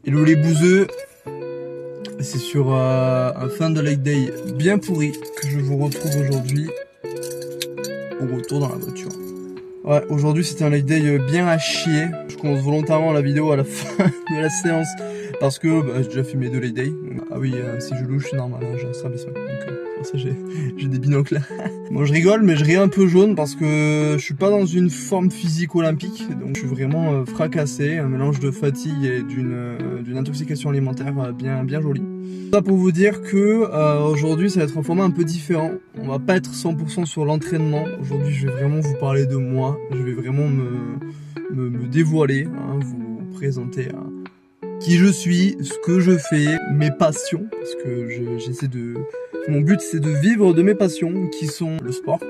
Hello les bouseux, c'est sur un fin de leg day bien pourri que je vous retrouve aujourd'hui au retour dans la voiture. Ouais, aujourd'hui c'était un leg day bien à chier. Je commence volontairement la vidéo à la fin de la séance parce que j'ai déjà fait mes 2 leg day. Ah oui, si je louche, c'est normal, hein, j'ai un strabisme. Donc pour ça j'ai des binocles. Bon, je rigole, mais je ris un peu jaune parce que je suis pas dans une forme physique olympique, donc je suis vraiment fracassé, un mélange de fatigue et d'une intoxication alimentaire bien jolie. Ça pour vous dire que aujourd'hui ça va être un format un peu différent. On va pas être 100% sur l'entraînement. Aujourd'hui je vais vraiment vous parler de moi, je vais vraiment me dévoiler, hein, vous présenter qui je suis, ce que je fais, mes passions, parce que j'essaie de... Mon but c'est de vivre de mes passions, qui sont le sport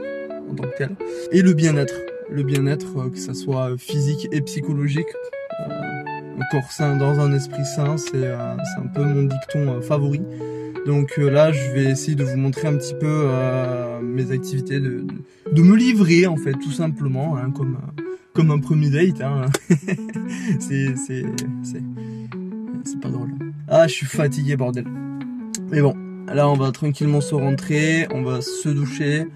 en tant que tel, et le bien-être. Le bien-être, que ça soit physique et psychologique. Un corps sain dans un esprit sain, c'est un peu mon dicton favori. Donc là, je vais essayer de vous montrer un petit peu mes activités, de me livrer en fait, tout simplement, hein, comme un premier date. Hein. C'est pas drôle. Ah, je suis fatigué, bordel. Mais bon, là, on va tranquillement se rentrer, on va se doucher,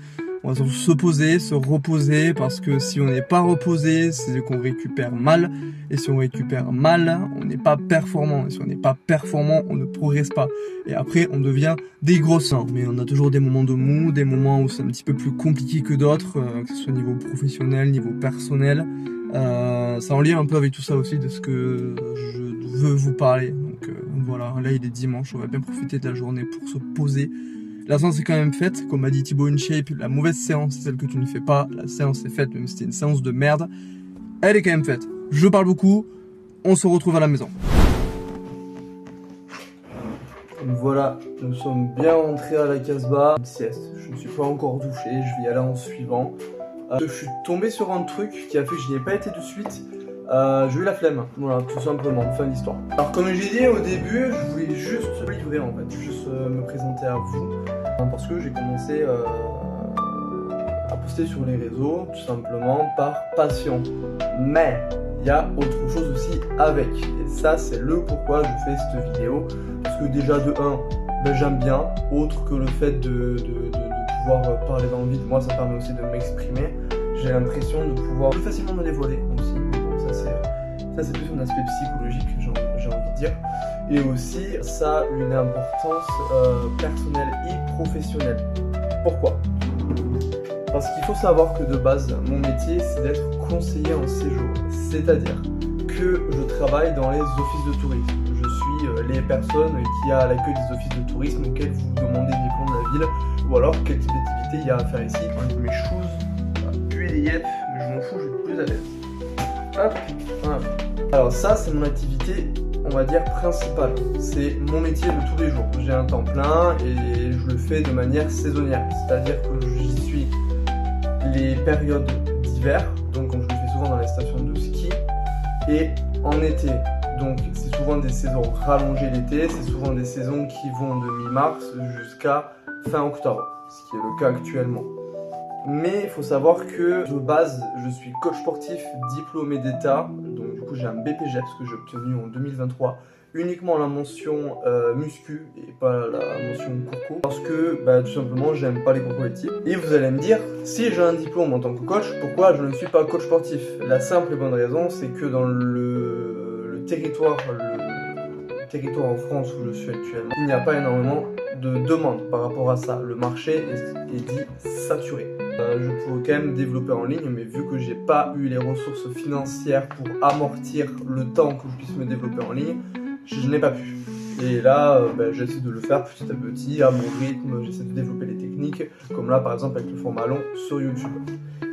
on va se poser, se reposer, parce que si on n'est pas reposé, c'est qu'on récupère mal. Et si on récupère mal, on n'est pas performant. Et si on n'est pas performant, on ne progresse pas. Et après, on devient des grossins. Mais on a toujours des moments de mou, des moments où c'est un petit peu plus compliqué que d'autres, que ce soit niveau professionnel, niveau personnel. Ça en lien un peu avec tout ça aussi, de ce que je veux vous parler. Donc voilà, là il est dimanche, on va bien profiter de la journée pour se poser. La séance est quand même faite, comme m'a dit Thibaut InShape, la mauvaise séance c'est celle que tu ne fais pas, la séance est faite, même si c'était une séance de merde, elle est quand même faite. Je parle beaucoup, on se retrouve à la maison. Voilà, nous sommes bien rentrés à la Casbah. Sieste, je ne suis pas encore douché, je vais y aller en suivant. Je suis tombé sur un truc qui a fait que je n'y ai pas été de suite. J'ai eu la flemme, voilà, tout simplement, fin de l'histoire. Alors comme j'ai dit au début, je voulais juste me livrer en fait, juste me présenter à vous. Parce que j'ai commencé à poster sur les réseaux, tout simplement par passion. Mais il y a autre chose aussi avec. Et ça c'est le pourquoi je fais cette vidéo. Parce que déjà de 1, j'aime bien, autre que le fait de pouvoir parler dans le vide, moi ça permet aussi de m'exprimer. J'ai l'impression de pouvoir plus facilement me dévoiler aussi. Ça c'est plus un aspect psychologique, j'ai envie de dire. Et aussi, ça a une importance personnelle et professionnelle. Pourquoi? Parce qu'il faut savoir que de base, mon métier c'est d'être conseiller en séjour. C'est-à-dire que je travaille dans les offices de tourisme. Je suis les personnes qui à l'accueil des offices de tourisme auxquels vous demandez des plans de la ville, ou alors quel type d'activité il y a à faire ici. Enlève mes choses, puer les yep, mais je m'en fous, je suis plus à l'aise. Hop, voilà. Alors ça c'est mon activité, on va dire principale. C'est mon métier de tous les jours. J'ai un temps plein et je le fais de manière saisonnière. C'est-à-dire que j'y suis les périodes d'hiver, donc comme je le fais souvent dans les stations de ski, et en été. Donc c'est souvent des saisons rallongées l'été, c'est souvent des saisons qui vont de mi-mars jusqu'à fin octobre, ce qui est le cas actuellement. Mais il faut savoir que de base, je suis coach sportif diplômé d'État, donc du coup j'ai un BPGEPS que j'ai obtenu en 2023, uniquement la mention muscu et pas la mention coco, parce que tout simplement j'aime pas les cours collectifs. Et vous allez me dire, si j'ai un diplôme en tant que coach, pourquoi je ne suis pas coach sportif? La simple et bonne raison, c'est que dans le territoire en France où je suis actuellement, il n'y a pas énormément de demandes par rapport à ça. Le marché est dit saturé. Je pourrais quand même développer en ligne, mais vu que j'ai pas eu les ressources financières pour amortir le temps que je puisse me développer en ligne, je n'ai pas pu. Et là, j'essaie de le faire petit à petit, à mon rythme, j'essaie de développer les techniques, comme là par exemple avec le format long sur YouTube.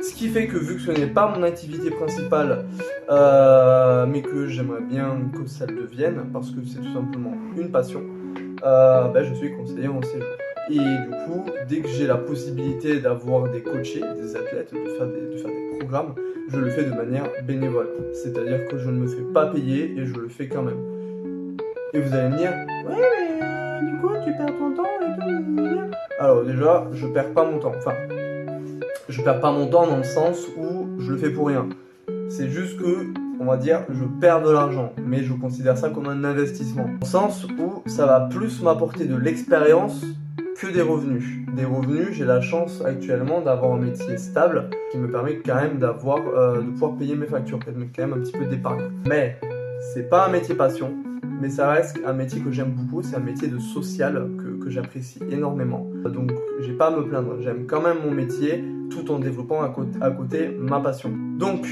Ce qui fait que vu que ce n'est pas mon activité principale, mais que j'aimerais bien que ça le devienne, parce que c'est tout simplement une passion, je suis conseiller en séjour. Et du coup, dès que j'ai la possibilité d'avoir des coachés, des athlètes, de faire des programmes, je le fais de manière bénévole. C'est-à-dire que je ne me fais pas payer et je le fais quand même. Et vous allez me dire, ouais mais du coup tu perds ton temps et tout. Alors déjà, je perds pas mon temps. Enfin, je perds pas mon temps dans le sens où je le fais pour rien. C'est juste que on va dire, je perds de l'argent, mais je considère ça comme un investissement. Dans le sens où ça va plus m'apporter de l'expérience que des revenus. Des revenus, j'ai la chance actuellement d'avoir un métier stable qui me permet quand même de pouvoir payer mes factures, quand même un petit peu d'épargne. Mais c'est pas un métier passion, mais ça reste un métier que j'aime beaucoup, c'est un métier de social que j'apprécie énormément. Donc j'ai pas à me plaindre, j'aime quand même mon métier tout en développant à côté ma passion. Donc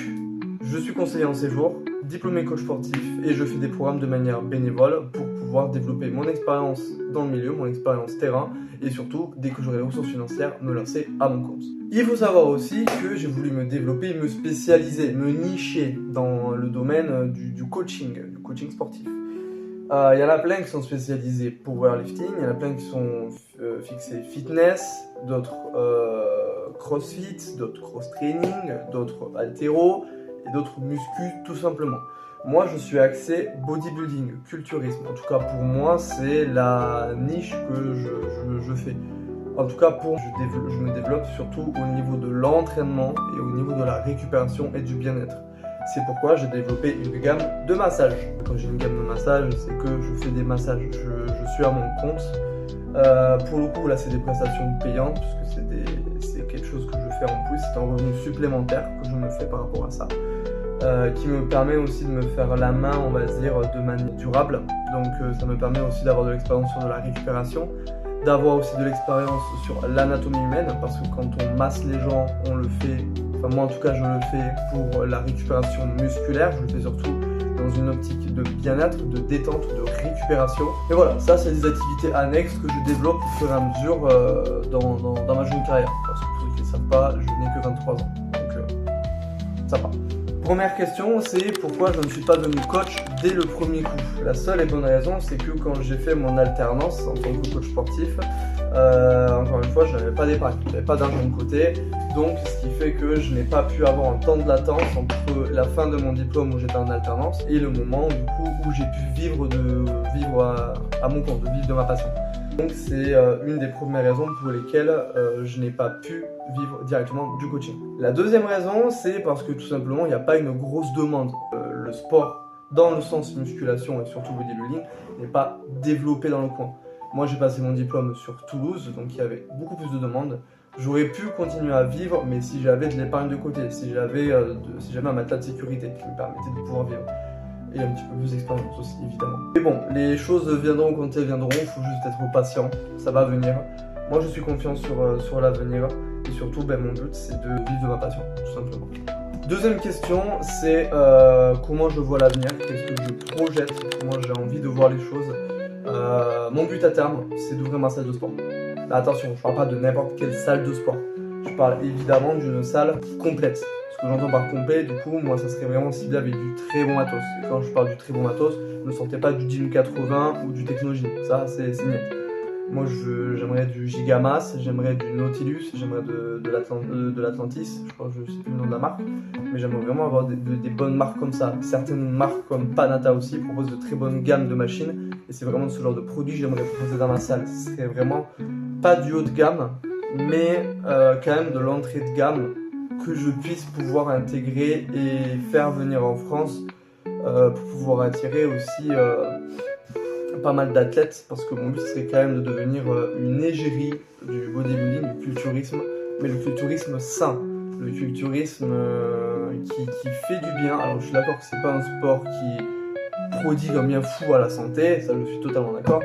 je suis conseiller en séjour, diplômé coach sportif et je fais des programmes de manière bénévole pour pouvoir développer mon expérience dans le milieu, mon expérience terrain et surtout, dès que j'aurai les ressources financières, me lancer à mon compte. Il faut savoir aussi que j'ai voulu me développer, me spécialiser, me nicher dans le domaine du coaching sportif. Il y en a plein qui sont spécialisés powerlifting, il y en a plein qui sont fixés fitness, d'autres crossfit, d'autres cross-training, d'autres haltéro et d'autres muscu tout simplement. Moi je suis axé bodybuilding, culturisme, en tout cas pour moi c'est la niche que je fais. En tout cas je me développe surtout au niveau de l'entraînement et au niveau de la récupération et du bien-être. C'est pourquoi j'ai développé une gamme de massages. Quand j'ai une gamme de massages, c'est que je fais des massages, je suis à mon compte. Pour le coup, là, c'est des prestations payantes, puisque c'est quelque chose que je fais en plus, c'est un revenu supplémentaire que je me fais par rapport à ça, qui me permet aussi de me faire la main, on va dire, de manière durable. Donc ça me permet aussi d'avoir de l'expérience sur de la récupération, d'avoir aussi de l'expérience sur l'anatomie humaine, parce que quand on masse les gens, on le fait, enfin moi en tout cas je le fais pour la récupération musculaire, je le fais surtout dans une optique de bien-être, de détente, de récupération. Et voilà, ça c'est des activités annexes que je développe au fur et à mesure dans ma jeune carrière. Parce que pour ceux qui ne le savent pas, je n'ai que 23 ans, donc ça va. Première question, c'est pourquoi je ne suis pas devenu coach dès le premier coup. La seule et bonne raison, c'est que quand j'ai fait mon alternance en tant que coach sportif, encore une fois, je n'avais pas d'épargne, je n'avais pas d'argent de côté, donc ce qui fait que je n'ai pas pu avoir un temps de latence entre la fin de mon diplôme où j'étais en alternance et le moment du coup où j'ai pu vivre à mon compte, de vivre de ma passion. Donc c'est une des premières raisons pour lesquelles je n'ai pas pu vivre directement du coaching. La deuxième raison, c'est parce que tout simplement, il n'y a pas une grosse demande. Le sport, dans le sens musculation et surtout bodybuilding, n'est pas développé dans le coin. Moi, j'ai passé mon diplôme sur Toulouse, donc il y avait beaucoup plus de demandes. J'aurais pu continuer à vivre, mais si j'avais de l'épargne de côté, si j'avais un matelas de sécurité qui me permettait de pouvoir vivre. Et un petit peu plus d'expérience aussi, évidemment. Mais bon, les choses viendront quand elles viendront, il faut juste être patient, ça va venir. Moi, je suis confiant sur l'avenir, et surtout, mon but, c'est de vivre de ma passion, tout simplement. Deuxième question, c'est comment je vois l'avenir, qu'est-ce que je projette, comment j'ai envie de voir les choses. Mon but à terme, c'est d'ouvrir ma salle de sport. Mais attention, je parle pas de n'importe quelle salle de sport. Je parle évidemment d'une salle complète. Ce que j'entends par complet, du coup, moi, ça serait vraiment ciblé avec du très bon matos. Et quand je parle du très bon matos, ne sortez pas du Gym 80 ou du Technogym. Ça, c'est net. Moi, j'aimerais du Gigamas, j'aimerais du Nautilus, j'aimerais de l'Atlantis. Je crois que je sais plus le nom de la marque. Mais j'aimerais vraiment avoir des bonnes marques comme ça. Certaines marques comme Panata aussi proposent de très bonnes gammes de machines. Et c'est vraiment ce genre de produit que j'aimerais proposer dans ma salle. Ce serait vraiment pas du haut de gamme, mais quand même de l'entrée de gamme que je puisse pouvoir intégrer et faire venir en France pour pouvoir attirer aussi pas mal d'athlètes, parce que mon but serait quand même de devenir une égérie du bodybuilding, du culturisme, mais le culturisme sain, le culturisme qui fait du bien. Alors je suis d'accord que c'est pas un sport qui prodigue un bien fou à la santé, ça je suis totalement d'accord,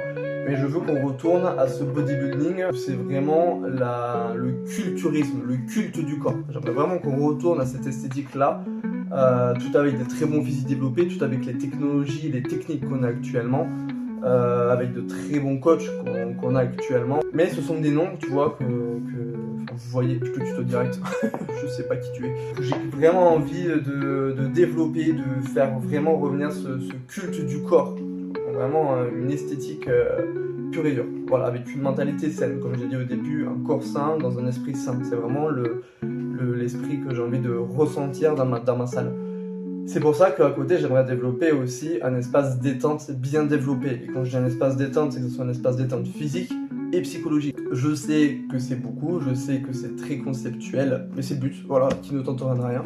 mais je veux qu'on retourne à ce bodybuilding, c'est vraiment le culturisme, le culte du corps. J'aimerais vraiment qu'on retourne à cette esthétique-là, tout avec des très bons physiques développés, tout avec les technologies, les techniques qu'on a actuellement, avec de très bons coachs qu'on a actuellement. Mais ce sont des noms, tu vois, vous voyez, je te tuto direct, je sais pas qui tu es. J'ai vraiment envie de développer, de faire vraiment revenir ce culte du corps. Vraiment une esthétique pure et dure, voilà, avec une mentalité saine, comme j'ai dit au début, un corps sain dans un esprit sain. C'est vraiment l'esprit que j'ai envie de ressentir dans ma salle. C'est pour ça qu'à côté, j'aimerais développer aussi un espace détente bien développé. Et quand je dis un espace détente, c'est que ce soit un espace détente physique et psychologique. Je sais que c'est beaucoup, je sais que c'est très conceptuel, mais c'est le but, voilà, qui ne tente rien de rien.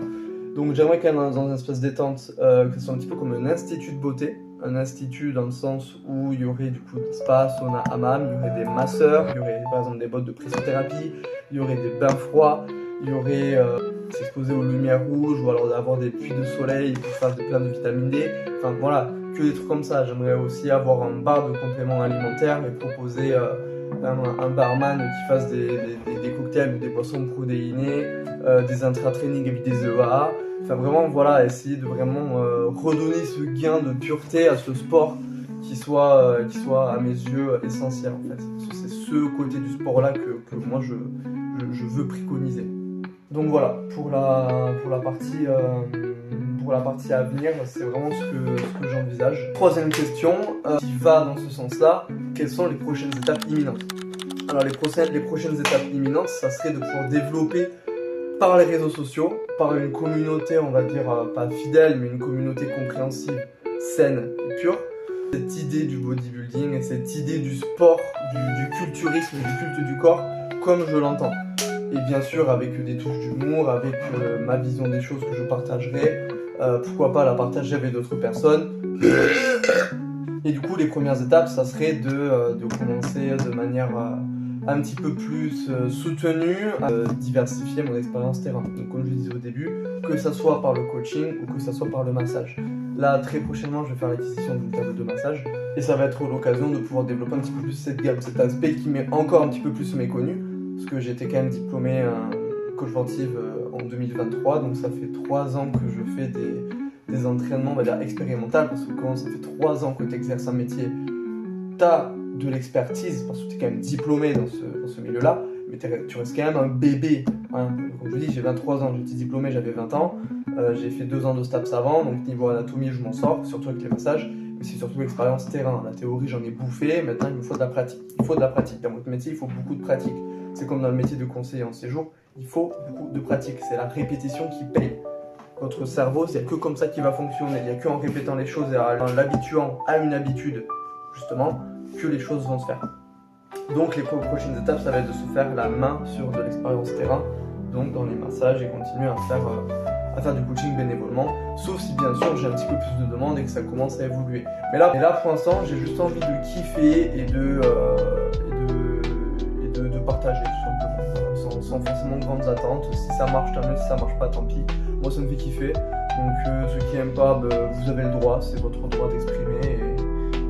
Donc j'aimerais quand même dans un espace détente que ce soit un petit peu comme un institut de beauté. Un institut dans le sens où il y aurait du coup des spas, sauna, hammam, il y aurait des masseurs, il y aurait par exemple des bottes de pressothérapie, il y aurait des bains froids, il y aurait s'exposer aux lumières rouges ou alors avoir des puits de soleil pour faire plein de vitamine D. Enfin voilà, que des trucs comme ça. J'aimerais aussi avoir un bar de compléments alimentaires et proposer un barman qui fasse des cocktails ou des boissons protéinées, des intra-training avec des EAA. Enfin vraiment voilà, essayer de vraiment redonner ce gain de pureté à ce sport qui soit à mes yeux essentiel en fait. Parce que c'est ce côté du sport là que moi je veux préconiser. Donc voilà, pour la partie à venir, c'est vraiment ce que j'envisage. Troisième question, qui va dans ce sens-là, quelles sont les prochaines étapes imminentes? Alors les prochaines étapes imminentes, ça serait de pouvoir développer par les réseaux sociaux, par une communauté, on va dire, pas fidèle, mais une communauté compréhensive, saine et pure, cette idée du bodybuilding et cette idée du sport, du culturisme, du culte du corps, comme je l'entends. Et bien sûr avec des touches d'humour, avec ma vision des choses que je partagerai, pourquoi pas la partager avec d'autres personnes. Et du coup les premières étapes, ça serait de commencer de manière un petit peu plus soutenue, à diversifier mon expérience terrain. Donc comme je le disais au début, que ça soit par le coaching ou que ça soit par le massage. Là très prochainement je vais faire l'acquisition d'une table de massage et ça va être l'occasion de pouvoir développer un petit peu plus cette gamme, cet aspect qui m'est encore un petit peu plus méconnu. Parce que j'étais quand même diplômé coach sportif en 2023, donc ça fait 3 ans que je fais des entraînements, on va dire expérimentaux, parce que quand ça fait 3 ans que tu exerces un métier, tu as de l'expertise, parce que tu es quand même diplômé dans ce milieu-là, mais tu restes quand même un bébé. Hein. Comme je vous dis, j'ai 23 ans, j'étais diplômé, j'avais 20 ans, j'ai fait 2 ans de STAPS avant, donc niveau anatomie, je m'en sors, surtout avec les massages. Mais c'est surtout l'expérience terrain. La théorie, j'en ai bouffé, maintenant il me faut de la pratique. Il faut de la pratique. Dans votre métier, il faut beaucoup de pratique. C'est comme dans le métier de conseiller en séjour, il faut beaucoup de pratique. C'est la répétition qui paye. Votre cerveau, c'est que comme ça qu'il va fonctionner. Il n'y a qu'en répétant les choses et en l'habituant à une habitude, justement, que les choses vont se faire. Donc les prochaines étapes, ça va être de se faire la main sur de l'expérience terrain, donc dans les massages et continuer à faire du coaching bénévolement, sauf si bien sûr j'ai un petit peu plus de demandes et que ça commence à évoluer. Mais là pour l'instant, j'ai juste envie de kiffer et de partager tout simplement, sans forcément grandes attentes. Si ça marche, tant mieux, si ça marche pas, tant pis. Moi ça me fait kiffer, donc ceux qui n'aiment pas, vous avez le droit, c'est votre droit d'exprimer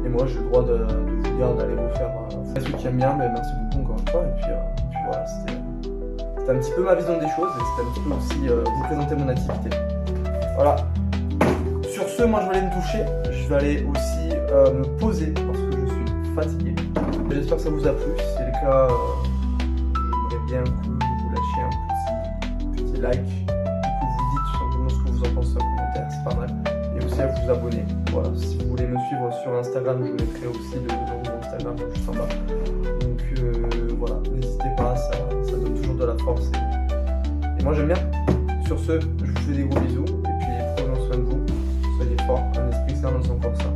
et moi j'ai le droit de vous dire d'aller vous faire. Ceux qui aiment bien, merci beaucoup encore une fois, et puis voilà, c'était un petit peu ma vision des choses et c'était un petit peu aussi vous présenter mon activité. Voilà. Sur ce, moi je vais aller me toucher, je vais aller aussi me poser parce que je suis fatigué. J'espère que ça vous a plu, si c'est le cas, j'aimerais bien que vous lâchiez un petit like, que vous dites tout simplement ce que vous en pensez en commentaire, c'est pas mal. Et aussi à vous abonner. Voilà, si vous voulez me suivre sur Instagram, je mettrai aussi le nom de mon Instagram juste en bas. Donc voilà, n'hésitez pas, ça donne toujours de la force. Et moi j'aime bien. Sur ce, je vous fais des gros bisous et puis prenez soin de vous. Soyez forts, un esprit sain dans son corps sain.